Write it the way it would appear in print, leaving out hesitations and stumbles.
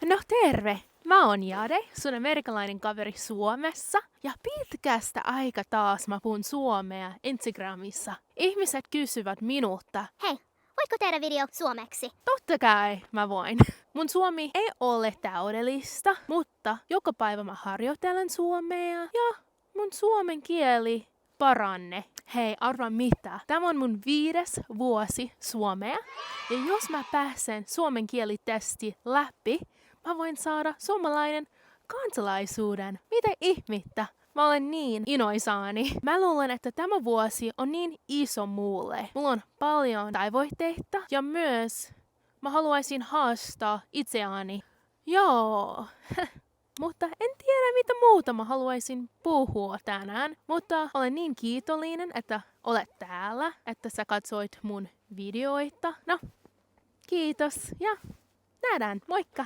No terve! Mä oon Jade, sun amerikkalainen kaveri Suomessa. Ja pitkästä aika taas mä puhun suomea Instagramissa. Ihmiset kysyvät minulta. Hei, voitko tehdä video suomeksi? Totta kai mä voin. Mun suomi ei ole täydellistä, mutta joka päivä mä harjoittelen suomea ja mun suomen kieli paranne. Hei, arvaa mitä? Tämä on mun 5. vuosi suomea. Ja jos mä pääsen suomen kielitesti läpi, mä voin saada suomalainen kansalaisuuden. Mitä ihmettä? Mä olen niin inoisaani. Mä luulen, että tämä vuosi on niin iso mulle. Mulla on paljon tavoitteita ja myös mä haluaisin haastaa itseäni. Joo. Mutta en tiedä mitä muuta mä haluaisin puhua tänään. Mutta olen niin kiitollinen, että olet täällä, että sä katsoit mun videoita. No, kiitos ja nähdään. Moikka!